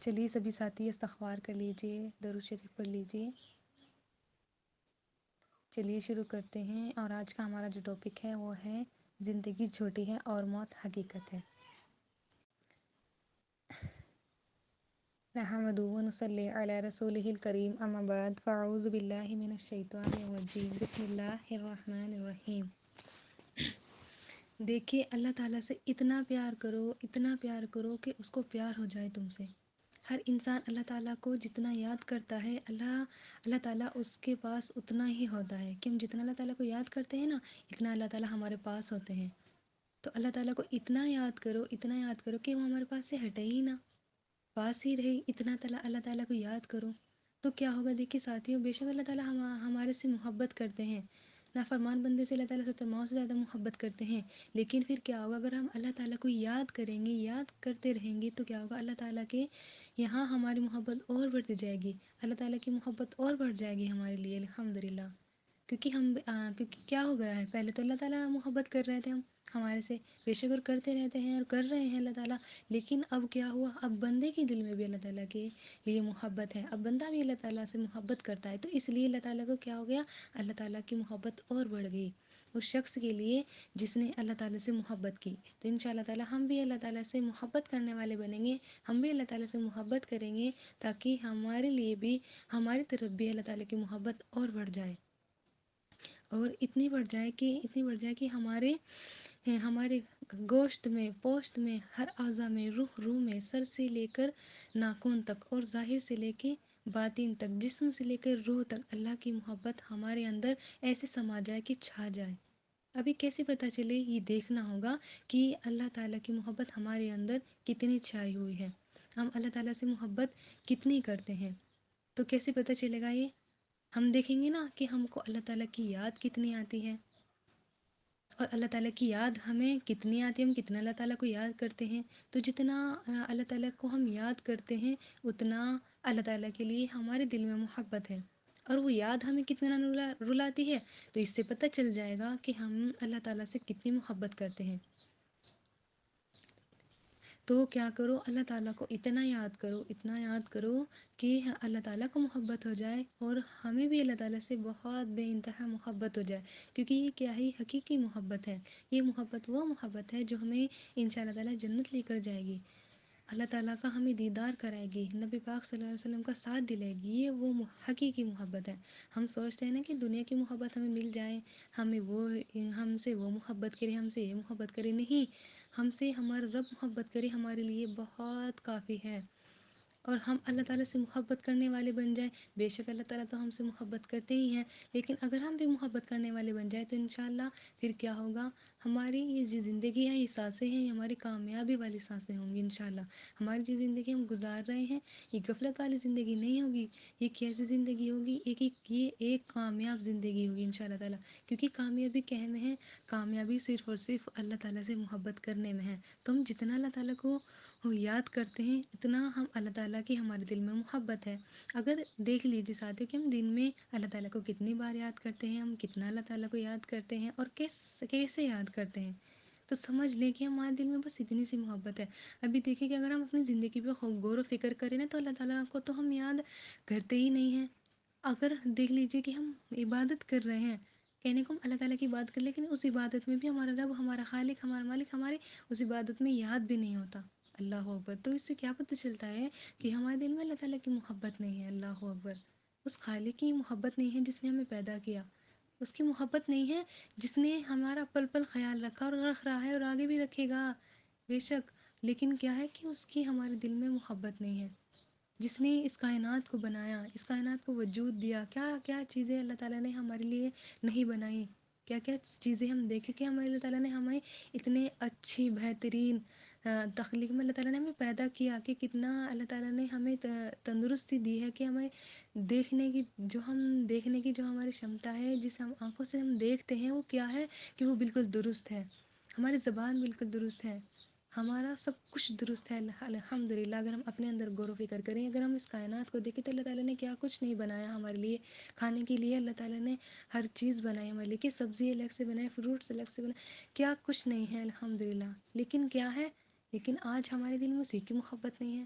چلیے سبھی ساتھی استغفار کر لیجئے، درود شریف پڑھ لیجئے۔ چلیے شروع کرتے ہیں، اور آج کا ہمارا جو ٹاپک ہے وہ ہے زندگی چھوٹی ہے اور موت حقیقت ہے۔ نحمدہ و نصلی علی رسولہ الکریم، اما بعد، فاعوذ باللہ من الشیطان الرجیم، بسم اللہ الرحمن الرحیم۔ دیکھیے اللہ تعالیٰ سے اتنا پیار کرو کہ اس کو پیار ہو جائے تم سے۔ ہر انسان اللہ تعالیٰ کو جتنا یاد کرتا ہے، اللہ تعالیٰ اس کے پاس اتنا ہی ہوتا ہے، کہ ہم جتنا اللہ تعالیٰ کو یاد کرتے ہیں نا، اتنا اللہ تعالیٰ ہمارے پاس ہوتے ہیں۔ تو اللہ تعالیٰ کو اتنا یاد کرو کہ وہ ہمارے پاس سے ہٹے ہی نہ، پاس ہی رہے۔ اتنا اللہ تعالیٰ کو یاد کرو تو کیا ہوگا؟ دیکھیے ساتھیوں، بے شک اللہ تعالیٰ ہمارے سے محبت کرتے ہیں، نافرمان بندے سے اللہ تعالیٰ 70 سے زیادہ محبت کرتے ہیں، لیکن پھر کیا ہوگا؟ اگر ہم اللہ تعالیٰ کو یاد کریں گے، یاد کرتے رہیں گے، تو کیا ہوگا؟ اللہ تعالیٰ کے یہاں ہماری محبت اور بڑھتی جائے گی، اللہ تعالیٰ کی محبت اور بڑھ جائے گی ہمارے لیے، الحمدللہ۔ کیونکہ کیا ہو گیا ہے؟ پہلے تو اللہ تعالیٰ محبت کر رہے تھے ہمارے سے، بے شک اور کرتے رہتے ہیں اور کر رہے ہیں اللہ تعالیٰ، لیکن اب کیا ہوا؟ اب بندے کے دل میں بھی اللہ تعالیٰ کے لیے محبت ہے، اب بندہ بھی اللہ تعالیٰ سے محبت کرتا ہے، تو اس لیے اللہ تعالیٰ کو کیا ہو گیا؟ اللہ تعالیٰ کی محبت اور بڑھ گئی اس شخص کے لیے جس نے اللہ تعالیٰ سے محبت کی۔ تو انشاءاللہ تعالیٰ ہم بھی اللہ تعالیٰ سے محبت کرنے والے بنیں گے، ہم بھی اللہ تعالیٰ سے محبت کریں گے، تاکہ ہمارے لیے بھی، ہماری طرف بھی اللہ تعالیٰ کی محبت اور بڑھ جائے، اور اتنی بڑھ جائے کہ ہمارے گوشت میں، پوشت میں، ہر اعضاء میں، روح میں، سر سے لے کر ناخن تک، اور ظاہر سے لے کے باطن تک، جسم سے لے کر روح تک، اللہ کی محبت ہمارے اندر ایسے سما جائے کہ چھا جائے۔ ابھی کیسے پتہ چلے؟ یہ دیکھنا ہوگا کہ اللہ تعالیٰ کی محبت ہمارے اندر کتنی چھائی ہوئی ہے، ہم اللہ تعالیٰ سے محبت کتنی کرتے ہیں۔ تو کیسے پتہ چلے گا یہ؟ ہم دیکھیں گے نا کہ ہم کو اللہ تعالیٰ کی یاد کتنی آتی ہے، اور اللہ تعالیٰ کی یاد ہمیں کتنی آتی ہے، ہم کتنا اللہ تعالیٰ کو یاد کرتے ہیں۔ تو جتنا اللہ تعالیٰ کو ہم یاد کرتے ہیں، اتنا اللہ تعالیٰ کے لیے ہمارے دل میں محبت ہے، اور وہ یاد ہمیں کتنا رلاتی ہے، تو اس سے پتہ چل جائے گا کہ ہم اللہ تعالیٰ سے کتنی محبت کرتے ہیں۔ تو کیا کرو؟ اللہ تعالیٰ کو اتنا یاد کرو کہ اللہ تعالیٰ کو محبت ہو جائے، اور ہمیں بھی اللہ تعالیٰ سے بہت بے انتہا محبت ہو جائے، کیونکہ یہ کیا ہے؟ حقیقی محبت ہے۔ یہ محبت وہ محبت ہے جو ہمیں انشاءاللہ تعالیٰ جنت لے کر جائے گی، اللہ تعالیٰ کا ہمیں دیدار کرائے گی، نبی پاک صلی اللہ علیہ وسلم کا ساتھ دلائے گی۔ یہ وہ حقیقی محبت ہے۔ ہم سوچتے ہیں نا کہ دنیا کی محبت ہمیں مل جائے، ہم سے وہ محبت کرے، ہم سے یہ محبت کرے، نہیں، ہم سے ہمارا رب محبت کرے، ہمارے لیے بہت کافی ہے، اور ہم اللہ تعالیٰ سے محبت کرنے والے بن جائیں۔ بے شک اللہ تعالیٰ تو ہم سے محبت کرتے ہی ہیں، لیکن اگر ہم بھی محبت کرنے والے بن جائیں تو انشاءاللہ پھر کیا ہوگا؟ ہماری یہ جو زندگی ہے، یہ سانسیں ہیں، یہ ہماری کامیابی والی سانسیں ہوں گی انشاءاللہ۔ ہماری جو زندگی ہم گزار رہے ہیں، یہ غفلت والی زندگی نہیں ہوگی، یہ کیسی زندگی ہوگی؟ یہ ایک کامیاب زندگی ہوگی انشاءاللہ تعالیٰ، کیونکہ کامیابی کہنے میں ہے، کامیابی صرف اور صرف اللہ تعالیٰ سے محبت کرنے میں ہے۔ تو ہم جتنا اللہ تعالیٰ کو یاد کرتے ہیں، اتنا ہم اللہ تعالیٰ کی ہمارے دل میں محبت ہے۔ اگر دیکھ لیجیے ساتھیوں کہ ہم دن میں اللہ تعالیٰ کو کتنی بار یاد کرتے ہیں، ہم کتنا اللہ تعالیٰ کو یاد کرتے ہیں، اور کیسے یاد کرتے ہیں، تو سمجھ لیں کہ ہمارے دل میں بس اتنی سی محبت ہے۔ ابھی دیکھیں کہ اگر ہم اپنی زندگی پہ غور و فکر کریں نا، تو اللہ تعالیٰ کو تو ہم یاد کرتے ہی نہیں ہیں۔ اگر دیکھ لیجیے کہ ہم عبادت کر رہے ہیں، کہنے کو ہم اللہ تعالیٰ کی بات کر، لیکن اس عبادت میں بھی ہمارا رب، ہمارا خالق، ہمارا مالک ہمارے اس عبادت میں یاد بھی نہیں ہوتا۔ اللہ اکبر۔ تو اس سے کیا پتہ چلتا ہے کہ ہمارے دل میں اللہ تعالیٰ کی محبت نہیں ہے۔ اللہ اکبر۔ اس خالق کی محبت نہیں ہے جس نے ہمیں پیدا کیا، اس کی محبت نہیں ہے جس نے ہمارا پل پل خیال رکھا اور رکھ رہا ہے اور آگے بھی رکھے گا، بے شک، لیکن کیا ہے کہ اس کی ہمارے دل میں محبت نہیں ہے۔ جس نے اس کائنات کو بنایا، اس کائنات کو وجود دیا، کیا کیا چیزیں اللہ تعالیٰ نے ہمارے لیے نہیں بنائی، کیا کیا چیزیں ہم دیکھیں کہ ہمارے اللہ تعالیٰ نے ہمیں اتنے اچھی بہترین تخلیق میں اللہ تعالیٰ نے ہمیں پیدا کیا، کہ کتنا اللہ تعالیٰ نے ہمیں تندرستی دی ہے، کہ ہمیں دیکھنے کی جو ہماری شمتا ہے، جس ہم آنکھوں سے ہم دیکھتے ہیں، وہ کیا ہے کہ وہ بالکل درست ہے، ہماری زبان بالکل درست ہے، ہمارا سب کچھ درست ہے، الحمدللہ۔ اگر ہم اپنے اندر غور و فکر کریں، اگر ہم اس کائنات کو دیکھیں، تو اللہ تعالیٰ نے کیا کچھ نہیں بنایا ہمارے لیے کھانے کے لیے، اللہ تعالیٰ نے ہر چیز بنائی ہمارے لیے، کہ سبزی الگ سے بنائے، فروٹس الگ سے بنائے، کیا کچھ نہیں ہے الحمدللہ، لیکن کیا ہے؟ لیکن آج ہمارے دل میں اسی کی محبت نہیں ہے۔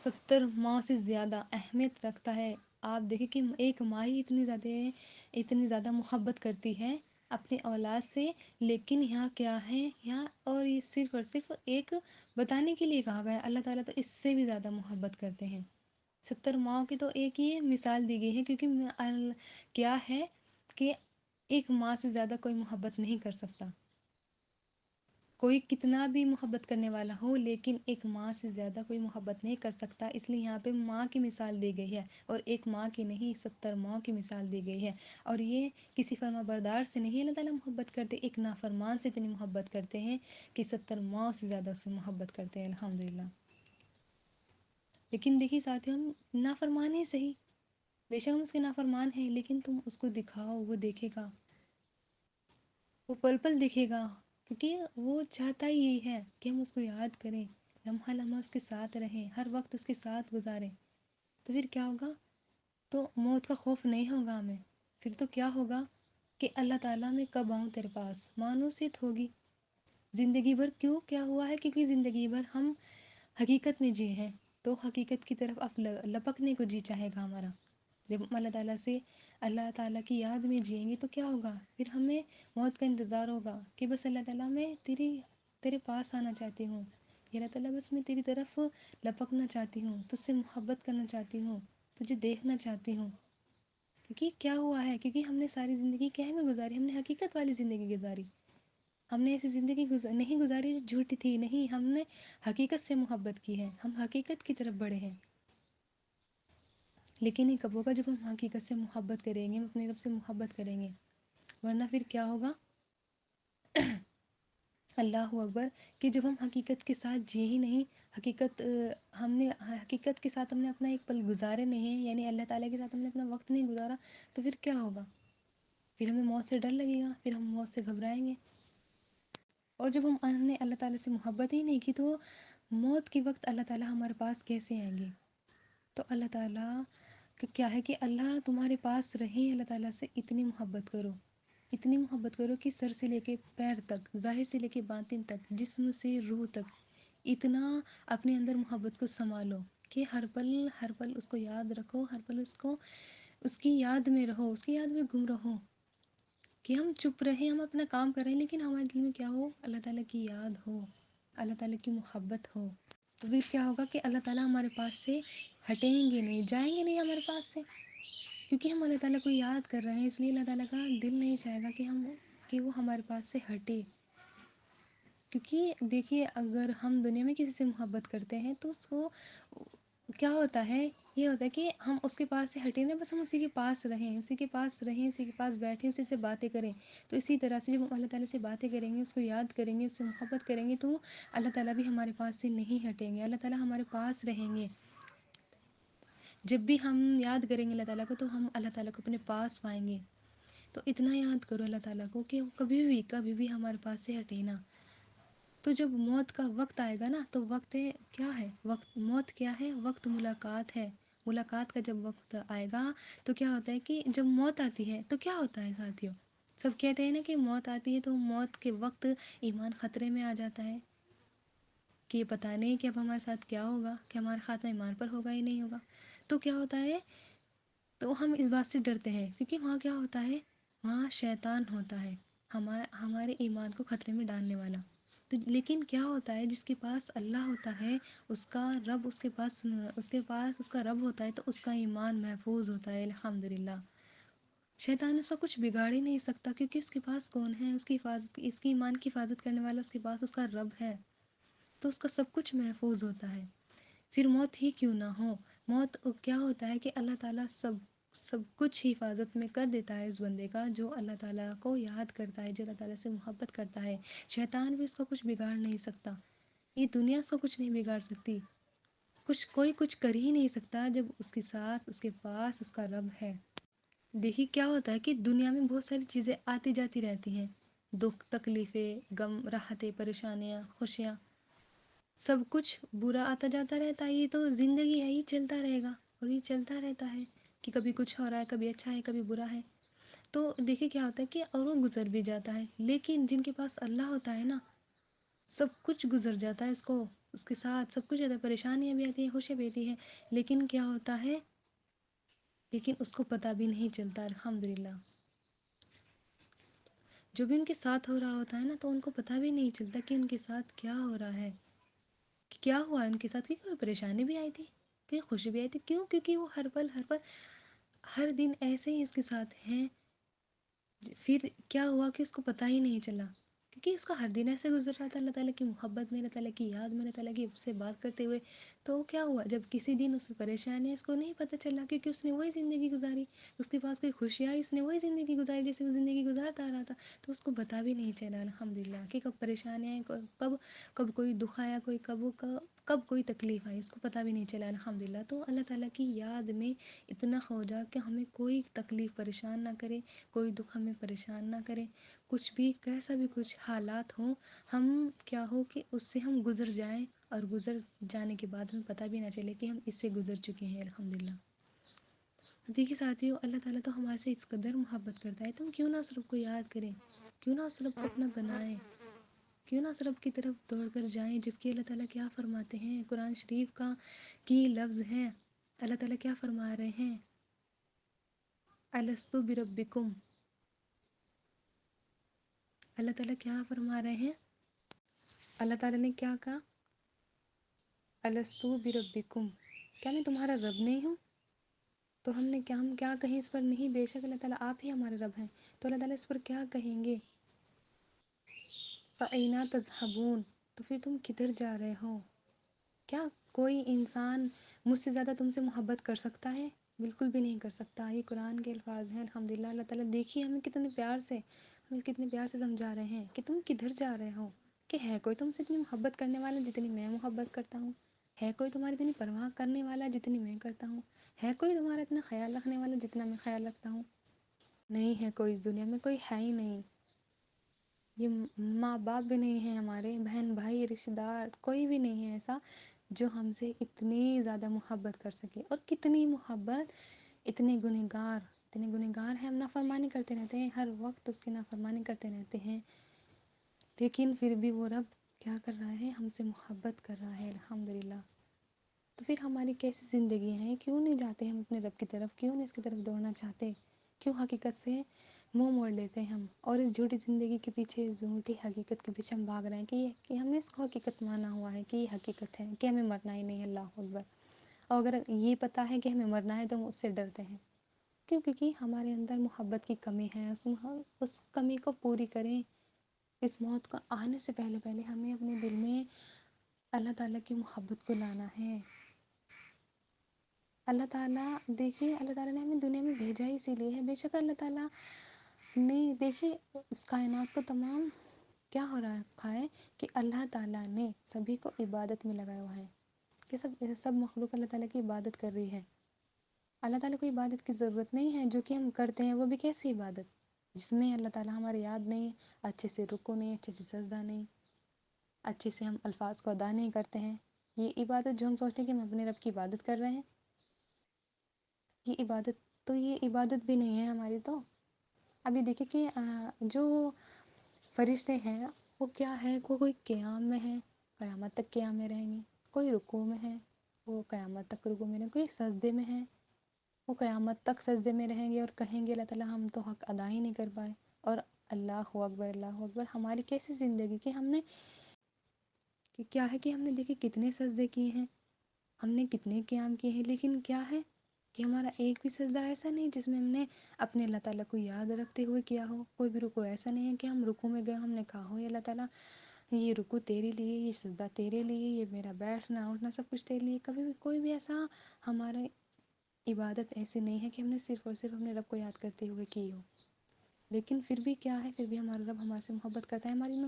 70 ماہ سے زیادہ اہمیت رکھتا ہے۔ آپ دیکھیں کہ ایک ماں ہی اتنی زیادہ محبت کرتی ہے اپنی اولاد سے، لیکن یہاں کیا ہے، یہاں اور یہ صرف اور صرف ایک بتانے کے لیے کہا گیا ہے، اللہ تعالیٰ تو اس سے بھی زیادہ محبت کرتے ہیں۔ 70 ماؤں کی تو ایک ہی مثال دی گئی ہے، کیونکہ کیا ہے کہ ایک ماں سے زیادہ کوئی محبت نہیں کر سکتا، کوئی کتنا بھی محبت کرنے والا ہو، لیکن ایک ماں سے زیادہ کوئی محبت نہیں کر سکتا۔ اس لیے یہاں پہ ماں کی مثال دی گئی ہے، اور ایک ماں کی نہیں، 70 ماؤں کی مثال دی گئی ہے۔ اور یہ کسی فرما بردار سے نہیں اللہ تعالیٰ محبت کرتے، ایک نافرمان سے اتنی محبت کرتے ہیں کہ 70 ماؤں سے زیادہ اس سے محبت کرتے ہیں، الحمدللہ۔ لیکن دیکھیے ساتھیوں، ہم نافرمان ہی صحیح، بے شک ہم اس کے نافرمان ہیں، لیکن تم اس کو دکھاؤ، وہ دیکھے گا، وہ پل پل دیکھے گا، کیونکہ وہ چاہتا ہی یہی ہے کہ ہم اس کو یاد کریں، لمحہ لمحہ اس کے ساتھ رہیں، ہر وقت اس کے ساتھ گزاریں۔ تو پھر کیا ہوگا؟ تو موت کا خوف نہیں ہوگا ہمیں، پھر تو کیا ہوگا کہ اللہ تعالیٰ میں کب آؤں تیرے پاس، مانوسیت ہوگی زندگی بھر۔ کیوں کیا ہوا ہے؟ کیونکہ زندگی بھر ہم حقیقت میں جیے ہیں، تو حقیقت کی طرف اب لپکنے کو جی چاہے گا ہمارا۔ جب ہم اللہ تعالیٰ کی یاد میں جئیں گے تو کیا ہوگا؟ پھر ہمیں موت کا انتظار ہوگا کہ بس اللہ تعالیٰ میں تیرے پاس آنا چاہتی ہوں، یا اللہ تعالیٰ بس میں تیری طرف لپکنا چاہتی ہوں، تجھ سے محبت کرنا چاہتی ہوں، تجھے دیکھنا چاہتی ہوں۔ کیونکہ کیا ہوا ہے؟ کیونکہ ہم نے ساری زندگی کیا میں گزاری؟ ہم نے حقیقت والی زندگی گزاری، ہم نے ایسی زندگی نہیں گزاری جو جھوٹی تھی، نہیں، ہم نے حقیقت سے محبت کی ہے، ہم حقیقت کی طرف بڑھے ہیں۔ لیکن یہ کب ہوگا؟ جب ہم حقیقت سے محبت کریں گے، ہم اپنے رب سے محبت کریں گے، ورنہ پھر کیا ہوگا؟ اللہ اکبر، کہ جب ہم حقیقت کے ساتھ جیے ہی نہیں، حقیقت کے ساتھ ہم نے اپنا ایک پل گزارے نہیں، یعنی اللہ تعالیٰ کے ساتھ ہم نے اپنا وقت نہیں گزارا، تو پھر کیا ہوگا؟ پھر ہمیں موت سے ڈر لگے گا، پھر ہم موت سے گھبرائیں گے۔ اور جب ہم نے اللہ تعالیٰ سے محبت ہی نہیں کی، تو موت کے وقت اللہ تعالیٰ ہمارے پاس کیسے آئیں گے؟ تو اللہ تعالیٰ کہ کیا ہے کہ اللہ تمہارے پاس رہیں، اللہ تعالیٰ سے اتنی محبت کرو، اتنی محبت کرو کہ سر سے لے کے پیر تک، ظاہر سے لے کے باطن تک، جسم سے روح تک، اتنا اپنے اندر محبت کو سنبھالو کہ ہر پل اس کو یاد رکھو، ہر پل اس کی یاد میں رہو، اس کی یاد میں گم رہو، کہ ہم چپ رہیں، ہم اپنا کام کر رہے ہیں، لیکن ہمارے دل میں کیا ہو؟ اللہ تعالیٰ کی یاد ہو، اللہ تعالیٰ کی محبت ہو۔ تو پھر کیا ہوگا کہ اللہ تعالیٰ ہمارے پاس سے ہٹیں گے نہیں، جائیں گے نہیں ہمارے پاس سے، کیونکہ ہم اللہ تعالیٰ کو یاد کر رہے ہیں، اس لیے اللہ تعالیٰ کا دل نہیں چاہے گا کہ وہ ہمارے پاس سے ہٹے۔ کیونکہ دیکھیے، اگر ہم دنیا میں کسی سے محبت کرتے ہیں تو اس کو کیا ہوتا ہے؟ یہ ہوتا ہے کہ ہم اس کے پاس سے ہٹیں نا، بس ہم اسی کے پاس رہیں، اسی کے پاس بیٹھیں، اسی سے باتیں کریں۔ تو اسی طرح سے جب ہم اللہ تعالیٰ سے باتیں کریں گے، اس کو یاد کریں گے، اس سے محبت کریں گے، تو اللہ تعالیٰ بھی ہمارے پاس سے نہیں ہٹیں گے، اللہ تعالیٰ ہمارے پاس رہیں گے۔ جب بھی ہم یاد کریں گے اللہ تعالیٰ کو، تو ہم اللہ تعالیٰ کو اپنے پاس پائیں گے۔ تو اتنا یاد کرو اللہ تعالیٰ کو کہ وہ کبھی بھی ہمارے پاس سے ہٹے نا۔ تو جب موت کا وقت آئے گا نا، تو وقت کیا ہے؟ موت کیا ہے؟ وقت ملاقات ہے۔ ملاقات کا جب وقت آئے گا تو کیا ہوتا ہے کہ جب موت آتی ہے تو کیا ہوتا ہے ساتھیوں؟ سب کہتے ہیں نا کہ موت آتی ہے تو موت کے وقت ایمان خطرے میں آ جاتا ہے، کہ یہ پتہ نہیں کہ اب ہمارے ساتھ کیا ہوگا، کہ ہمارا خاتمہ ایمان پر ہوگا ہی نہیں ہوگا۔ تو کیا ہوتا ہے؟ تو ہم اس بات سے ڈرتے ہیں، کیونکہ وہاں کیا ہوتا ہے؟ وہاں شیطان ہوتا ہے، ہمارے ایمان کو خطرے میں ڈالنے والا۔ تو لیکن کیا ہوتا ہے؟ جس کے پاس اللہ ہوتا ہے، اس کا رب اس کے پاس اس کا رب ہوتا ہے، تو اس کا ایمان محفوظ ہوتا ہے، الحمدللہ۔ شیطان اس کا کچھ بگاڑ ہی نہیں سکتا، کیونکہ اس کے پاس کون ہے؟ اس کی ایمان کی حفاظت کرنے والا، اس کے پاس اس کا رب ہے، تو اس کا سب کچھ محفوظ ہوتا ہے۔ پھر موت ہی کیوں نہ ہو، موت کیا ہوتا ہے کہ اللہ تعالیٰ سب کچھ حفاظت میں کر دیتا ہے اس بندے کا، جو اللہ تعالیٰ کو یاد کرتا ہے، جو اللہ تعالیٰ سے محبت کرتا ہے۔ شیطان بھی اس کا کچھ بگاڑ نہیں سکتا، یہ دنیا اس کو کچھ نہیں بگاڑ سکتی، کوئی کچھ کر ہی نہیں سکتا جب اس کے ساتھ، اس کے پاس اس کا رب ہے۔ دیکھیے کیا ہوتا ہے کہ دنیا میں بہت ساری چیزیں آتی جاتی رہتی ہیں، دکھ، تکلیفیں، غم، راحتیں، پریشانیاں، خوشیاں، سب کچھ برا آتا جاتا رہتا ہے، یہ تو زندگی ہے، یہ چلتا رہے گا، اور یہ چلتا رہتا ہے کہ کبھی کچھ ہو رہا ہے، کبھی اچھا ہے، کبھی برا ہے۔ تو دیکھیے کیا ہوتا ہے کہ اور وہ گزر بھی جاتا ہے، لیکن جن کے پاس اللہ ہوتا ہے نا، سب کچھ گزر جاتا ہے اس کو، اس کے ساتھ سب کچھ زیادہ پریشانیاں بھی آتی ہیں، خوشیاں بھی آتی ہیں، لیکن کیا ہوتا ہے، لیکن اس کو پتہ بھی نہیں چلتا الحمدللہ۔ جو بھی ان کے ساتھ ہو رہا ہوتا ہے نا، تو ان کو پتہ بھی نہیں چلتا کہ ان کے ساتھ کیا ہو رہا ہے، کہ کیا ہوا ان کے ساتھ، کہ کوئی پریشانی بھی آئی تھی، کہ خوشی بھی آئی تھی، کیوں؟ کیونکہ وہ ہر پل ہر دن ایسے ہی اس کے ساتھ ہیں۔ پھر کیا ہوا کہ اس کو پتہ ہی نہیں چلا، کیونکہ اس کا ہر دن ایسے گزر رہا تھا اللہ تعالیٰ کی محبت میں، اللہ تعالیٰ کی یاد میں، اللہ تعالیٰ کی سے بات کرتے ہوئے۔ تو کیا ہوا جب کسی دن اس کو پریشانی ہے، اس کو نہیں پتہ چلا، کیونکہ اس نے وہی زندگی گزاری، اس کے پاس کوئی خوشی آئی، اس نے وہی زندگی گزاری جیسے وہ زندگی گزارتا آ رہا تھا، تو اس کو پتہ بھی نہیں چلا الحمدللہ کہ کب پریشانی آئی، کب کوئی دکھ آیا، کب کوئی تکلیف آئی، اس کو پتہ بھی نہیں چلا الحمدللہ۔ تو اللہ تعالیٰ کی یاد میں اتنا ہو جا کہ ہمیں کوئی تکلیف پریشان نہ کرے، کوئی دکھ ہمیں پریشان نہ کرے، کچھ بھی کیسا بھی کچھ حالات ہوں، ہم کیا ہو کہ اس سے ہم گزر جائیں، اور گزر جانے کے بعد ہمیں پتہ بھی نہ چلے کہ ہم اس سے گزر چکے ہیں الحمدللہ۔ دیکھیے ساتھیو، اللہ تعالیٰ تو ہمارے سے اس قدر محبت کرتا ہے، تم کیوں نہ اس رب کو یاد کریں، کیوں نہ اس رب کو اپنا بنائیں، کیوں نہ اس رب کی طرف دوڑ کر جائیں، جبکہ اللہ تعالیٰ کیا فرماتے ہیں، قرآن شریف کی لفظ ہیں، اللہ تعالیٰ کیا فرما رہے ہیں، الستُ بربکم، اللہ تعالیٰ کیا فرما رہے ہیں، اللہ تعالیٰ نے کیا کہا، الستُ بربکم، کیا میں تمہارا رب نہیں ہوں؟ تو ہم کیا کہیں اس پر، نہیں، بے شک اللہ تعالیٰ آپ ہی ہمارے رب ہیں، تو اللہ تعالیٰ اس پر کیا کہیں گے، فَأَيْنَ تَذْهَبُونَ، تو پھر تم کدھر جا رہے ہو؟ کیا کوئی انسان مجھ سے زیادہ تم سے محبت کر سکتا ہے؟ بالکل بھی نہیں کر سکتا۔ یہ قرآن کے الفاظ ہیں الحمدللہ۔ اللہ تعالیٰ دیکھیے ہمیں کتنے پیار سے سمجھا رہے ہیں کہ تم کدھر جا رہے ہو، کہ ہے کوئی تم سے اتنی محبت کرنے والا جتنی میں محبت کرتا ہوں، ہے کوئی تمہاری اتنی پرواہ کرنے والا جتنی میں کرتا ہوں، ہے کوئی تمہارا اتنا خیال رکھنے والا جتنا میں خیال رکھتا ہوں؟ نہیں ہے کوئی، اس دنیا میں کوئی ہے ہی نہیں۔ یہ ماں باپ بھی نہیں ہیں ہمارے، بہن بھائی رشتہ دار کوئی بھی نہیں ہے ایسا جو ہم سے اتنی زیادہ محبت کر سکے، اور کتنی محبت، اتنے گنہگار ہیں، ہم نافرمانی کرتے رہتے ہیں، ہر وقت اس کی نافرمانی کرتے رہتے ہیں، لیکن پھر بھی وہ رب کیا کر رہا ہے، ہم سے محبت کر رہا ہے الحمدللہ۔ تو پھر ہماری کیسی زندگیاں ہیں، کیوں نہیں جاتے ہم اپنے رب کی طرف، کیوں نہیں اس کی طرف دوڑنا چاہتے، کیوں حقیقت سے منہ موڑ لیتے ہیں ہم، اور اس جھوٹی زندگی کے پیچھے، جھوٹی حقیقت کے پیچھے ہم بھاگ رہے ہیں کہ ہم نے اس کو حقیقت مانا ہوا ہے کہ یہ حقیقت ہے کہ ہمیں مرنا ہی نہیں ہے، اللہ اکبر۔ اور اگر یہ پتہ ہے کہ ہمیں مرنا ہے تو ہم اس سے ڈرتے ہیں، کیوں؟ کیونکہ ہمارے اندر محبت کی کمی ہے، اس کمی کو پوری کریں۔ اس موت کو آنے سے پہلے ہمیں اپنے دل میں اللہ تعالیٰ کی محبت کو لانا ہے۔ اللہ تعالیٰ، دیکھیے اللہ تعالیٰ نے ہمیں دنیا میں بھیجا ہی اسی لیے ہے، بے شک اللہ تعالیٰ نے، دیکھیے اس کائنات کو تمام کیا ہو رکھا ہے کہ اللہ تعالیٰ نے سبھی کو عبادت میں لگایا ہوا ہے، کہ سب مخلوق اللہ تعالیٰ کی عبادت کر رہی ہے۔ اللہ تعالیٰ کو عبادت کی ضرورت نہیں ہے، جو کہ ہم کرتے ہیں وہ بھی کیسی عبادت، جس میں اللہ تعالیٰ ہماری یاد نہیں، اچھے سے رکوع نہیں، اچھے سے سجدہ نہیں، اچھے سے ہم الفاظ کو ادا نہیں کرتے ہیں، یہ عبادت جو ہم سوچتے ہیں کہ ہم اپنے رب کی عبادت کر رہے ہیں، یہ عبادت بھی نہیں ہے ہماری۔ تو ابھی دیکھیں کہ جو فرشتے ہیں وہ کیا ہے، کوئی قیام میں ہے، قیامت تک قیام میں رہیں گے، کوئی رکوع میں ہے، وہ قیامت تک رکوع میں رہیں گے، کوئی سجدے میں ہے، وہ قیامت تک سجدے میں رہیں گے، اور کہیں گے اللہ تعالیٰ ہم تو حق ادا ہی نہیں کر پائے، اور اللہ اکبر، اللہ اکبر، ہماری کیسی زندگی کہ ہم نے کہ کیا ہے کہ ہم نے دیکھے کتنے سجدے کیے ہیں، ہم نے کتنے قیام کیے ہیں، لیکن کیا ہے کہ ہمارا ایک بھی سجدہ ایسا نہیں جس میں ہم نے اپنے اللہ تعالیٰ کو یاد رکھتے ہوئے کیا ہو، کوئی بھی رکوع ایسا نہیں ہے کہ ہم رکوع میں گئے ہم نے کہا ہو یا اللہ تعالیٰ یہ رکوع تیرے لیے، یہ سجدہ تیرے لیے، یہ میرا بیٹھنا اٹھنا سب کچھ تیرے لیے، کبھی بھی کوئی بھی ایسا ہمارا عبادت ایسی نہیں ہے کہ ہم نے صرف اور صرف اپنے رب کو یاد کرتے ہوئے کی ہو، لیکن پھر بھی کیا ہے، پھر بھی ہمارا رب ہمارے سے محبت کرتا ہے، ہماری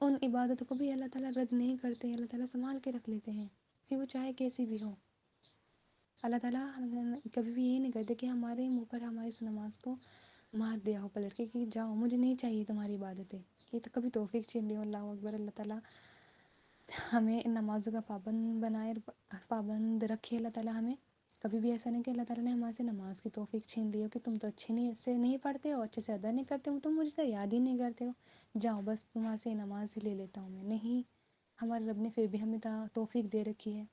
ان عبادتوں کو بھی اللہ تعالیٰ رد نہیں کرتے، اللہ تعالیٰ سنبھال کے رکھ لیتے ہیں، پھر وہ چاہے کیسی بھی ہو۔ اللہ تعالیٰ کبھی بھی یہ نہیں کرتے کہ ہمارے منہ پر ہماری اس نماز کو مار دیا ہو پلٹ کے کہ جاؤ مجھے نہیں چاہیے تمہاری عبادتیں، یہ تو کبھی توفیق چھین لی ہو، اللہ اکبر۔ اللہ تعالیٰ ہمیں ان نمازوں کا پابند بنائے، پابند رکھے اللہ تعالیٰ ہمیں، کبھی بھی ایسا نہیں کہ اللہ تعالیٰ نے ہمارے سے نماز کی توفیق چھین لی ہو کہ تم تو اچھے سے نہیں پڑھتے ہو، اچھے سے ادا نہیں کرتے ہو، تم مجھے تو یاد ہی نہیں کرتے ہو، جاؤ بس تمہارے سے نماز ہی لے لیتا ہوں میں، نہیں، ہمارے رب نے پھر بھی ہمیں توفیق دے رکھی ہے.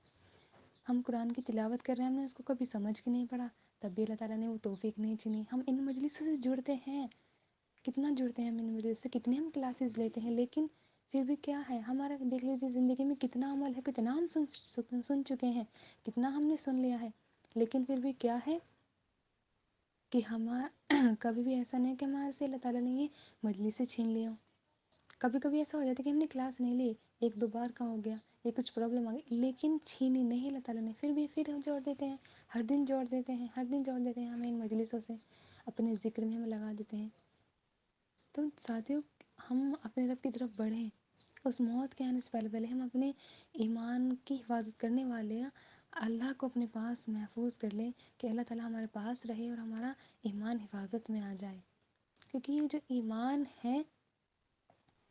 ہم قرآن کی تلاوت کر رہے ہیں، ہم نے اس کو کبھی سمجھ کے نہیں پڑھا، تب بھی اللہ تعالیٰ نے وہ توفیق نہیں چھینی. ہم ان مجلسوں سے جڑتے ہیں، کتنا جڑتے ہیں ہم ان مجلس سے، کتنے ہم کلاسز لیتے ہیں، لیکن پھر بھی کیا ہے ہمارا، دیکھ لیجیے زندگی میں کتنا عمل ہے، کتنا ہم سن چکے ہیں، کتنا ہم نے سن لیا ہے، لیکن پھر بھی کیا ہے کہ کبھی بھی ایسا نہیں کہ ہمارے سے اللہ تعالیٰ نے یہ مجلس سے چھین لیا ہو. کبھی کبھی ایسا ہو جاتا ہے کہ ہم نے کلاس نہیں لی، ایک دو بار کا ہو گیا، یہ کچھ پرابلم آ گئی، لیکن چھینی نہیں اللہ تعالیٰ نے، پھر ہم جوڑ دیتے ہیں، ہر دن جوڑ دیتے ہیں، ہر دن جوڑ دیتے ہیں ہمیں ان مجلسوں سے، اپنے ذکر میں ہمیں لگا دیتے ہیں. تو ساتھیوں، ہم اپنے رب کی طرف بڑھیں، اس موت کے آنے سے پہلے پہلے ہم اپنے ایمان کی حفاظت کرنے والے اللہ کو اپنے پاس محفوظ کر لیں، کہ اللہ تعالیٰ ہمارے پاس رہے اور ہمارا ایمان حفاظت میں آ جائے. کیونکہ یہ جو ایمان ہے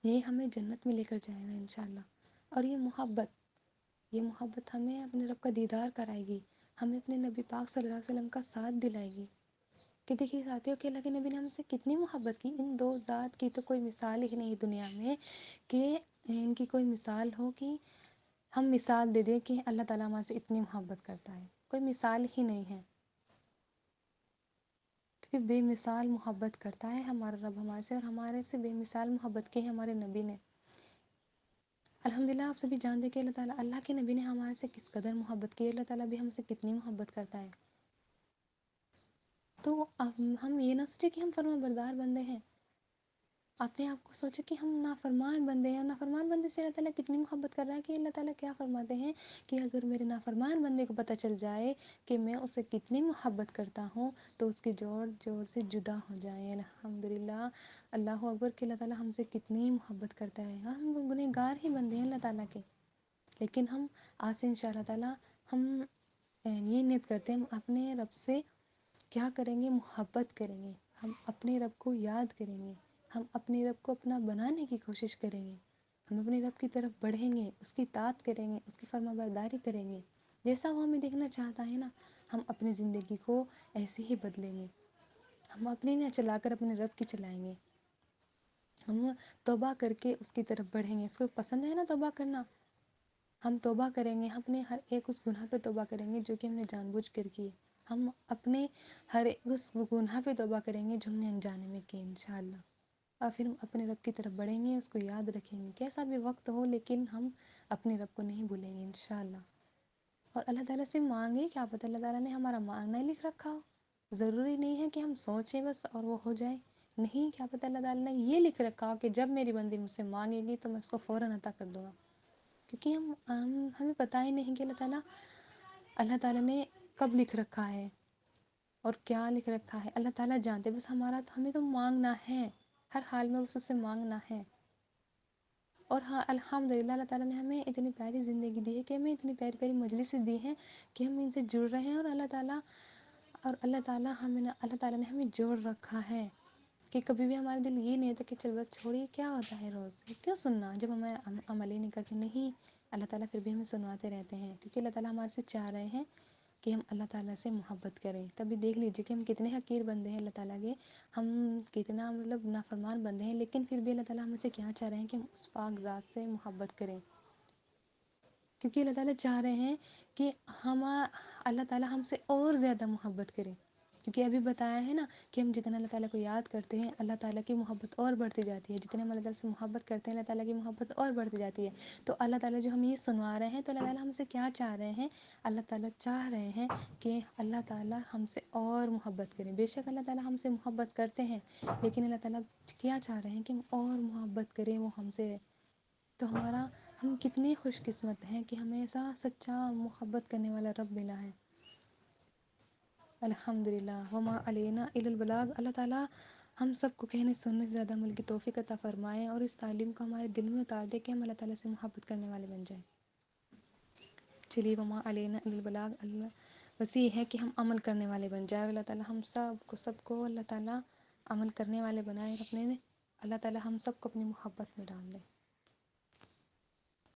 یہ ہمیں جنت میں لے کر جائے گا انشاءاللہ. اور یہ محبت ہمیں اپنے رب کا دیدار کرائے گی، ہمیں اپنے نبی پاک صلی اللہ علیہ وسلم کا ساتھ دلائے گی. کہ دیکھیے ساتھیوں کہ اللہ کے نبی نے ہم سے کتنی محبت کی، ان دو ذات کی تو کوئی مثال ہی نہیں دنیا میں، کہ ان کی کوئی مثال ہو کہ ہم مثال دے دیں کہ اللہ تعالیٰ ہمارے سے اتنی محبت کرتا ہے. کوئی مثال ہی نہیں ہے، کیونکہ بے مثال محبت کرتا ہے ہمارا رب ہمارے سے، اور ہمارے سے بے مثال محبت کی ہے ہمارے نبی نے. الحمدللہ آپ سبھی جانتے کہ اللہ کے نبی نے ہمارے سے کس قدر محبت کی ہے، اللہ تعالیٰ بھی ہم سے کتنی محبت کرتا ہے. تو ہم یہ نہ سوچیں کہ ہم فرما بردار بندے ہیں، اپنے آپ کو سوچیں کہ ہم نافرمان بندے ہیں، اور نافرمان بندے سے اللہ تعالیٰ کتنی محبت کر رہا ہے. کہ اللہ تعالیٰ کیا فرماتے ہیں کہ اگر میرے نافرمان بندے کو پتہ چل جائے کہ میں اسے کتنی محبت کرتا ہوں تو اس کے جوڑ جوڑ سے جدا ہو جائے. الحمدللہ، اللہ اکبر، کہ اللہ تعالیٰ ہم سے کتنی محبت کرتا ہے، اور ہم گنہگار ہی بندے ہیں اللہ تعالیٰ کے. لیکن ہم آج سے انشاء اللہ تعالیٰ ہم یہ نیت کرتے ہیں، ہم اپنے رب سے کیا کریں گے، محبت کریں گے، ہم اپنے رب کو یاد کریں گے، ہم اپنے رب کو اپنا بنانے کی کوشش کریں گے، ہم اپنے رب کی طرف بڑھیں گے، اس کی اطاعت کریں گے، اس کی فرما برداری کریں گے. جیسا وہ ہمیں دیکھنا چاہتا ہے نا، ہم اپنی زندگی کو ایسے ہی بدلیں گے. ہم اپنی نہ چلا کر اپنے رب کی چلائیں گے. ہم توبہ کر کے اس کی طرف بڑھیں گے. اس کو پسند ہے نا توبہ کرنا، ہم توبہ کریں گے، ہم اپنے ہر ایک اس گناہ پہ توبہ کریں گے جو کہ ہم نے جان بوجھ کر کی ہے. ہم اپنے ہر اس گناہ پہ توبہ کریں گے جو ہم نے انجانے میں کی انشاءاللہ. اور پھر ہم اپنے رب کی طرف بڑھیں گے، اس کو یاد رکھیں گے کیسا بھی وقت ہو، لیکن ہم اپنے رب کو نہیں بھولیں گے انشاءاللہ. اور اللہ تعالیٰ سے مانگے، کیا پتہ اللہ تعالیٰ نے ہمارا مانگنا ہی لکھ رکھا ہو. ضروری نہیں ہے کہ ہم سوچیں بس اور وہ ہو جائے، نہیں، کیا پتہ اللہ تعالیٰ نے یہ لکھ رکھا ہو کہ جب میری بندی مجھ سے مانگے گی تو میں اس کو فوراً عطا کر دوں گا. کیونکہ ہمیں پتہ ہی نہیں کہ اللہ تعالیٰ نے کب لکھ رکھا ہے اور کیا لکھ رکھا ہے. اللہ تعالیٰ جانتے، بس ہمیں تو مانگنا ہے، ہر حال میں بس اس سے مانگنا ہے. اور ہاں، الحمدللہ اللہ تعالیٰ نے ہمیں اتنی پیاری زندگی دی ہے، کہ ہمیں اتنی پیاری پیاری مجلسیں دی ہیں کہ ہم ان سے جڑ رہے ہیں. اور اللہ تعالیٰ نے ہمیں جوڑ رکھا ہے، کہ کبھی بھی ہمارا دل یہ نہیں ہوتا کہ چل بس چھوڑیے، کیا ہوتا ہے روز کیوں سننا جب ہم عمل ہی نہیں کرتے. نہیں، اللہ تعالیٰ پھر بھی ہمیں سنواتے رہتے ہیں، کیونکہ اللہ تعالیٰ ہمارے سے چاہ رہے ہیں کہ ہم اللہ تعالیٰ سے محبت کریں. تبھی دیکھ لیجیے کہ ہم کتنے حقیر بندے ہیں اللہ تعالیٰ کے، ہم کتنا نافرمان بندے ہیں، لیکن پھر بھی اللہ تعالیٰ ہم سے کیا چاہ رہے ہیں کہ ہم اس پاک ذات سے محبت کریں. کیونکہ اللہ تعالیٰ چاہ رہے ہیں کہ اللہ تعالیٰ ہم سے اور زیادہ محبت کرے. کیونکہ ابھی بتایا ہے نا کہ ہم جتنا اللہ تعالیٰ کو یاد کرتے ہیں اللہ تعالیٰ کی محبت اور بڑھتی جاتی ہے، جتنے ہم اللہ تعالیٰ سے محبت کرتے ہیں اللہ تعالیٰ کی محبت اور بڑھتی جاتی ہے. تو اللہ تعالیٰ جو ہم یہ سنوا رہے ہیں تو اللہ تعالیٰ ہم سے کیا چاہ رہے ہیں، اللہ تعالیٰ چاہ رہے ہیں کہ اللہ تعالیٰ ہم سے اور محبت کریں. بے شک اللہ تعالیٰ ہم سے محبت کرتے ہیں، لیکن اللہ تعالیٰ کیا چاہ رہے ہیں کہ ہم اور محبت کریں وہ ہم سے. تو ہم کتنے خوش قسمت ہیں کہ ہمیں ایسا سچا محبت کرنے والا رب ملا ہے. الحمدللہ، وما علینا الا البلاغ. اللہ تعالیٰ ہم سب کو کہنے سننے سے زیادہ عمل کی توفیق عطا فرمائے، اور اس تعلیم کو ہمارے دل میں اتار دے کہ ہم اللہ تعالیٰ سے محبت کرنے والے بن جائیں. چلیے، وما علینا الا البلاغ. بس یہ ہے کہ ہم عمل کرنے والے بن جائیں. اللہ تعالیٰ ہم سب کو اللہ تعالیٰ عمل کرنے والے بنائے. اللہ تعالیٰ ہم سب کو اپنی محبت میں ڈال دے.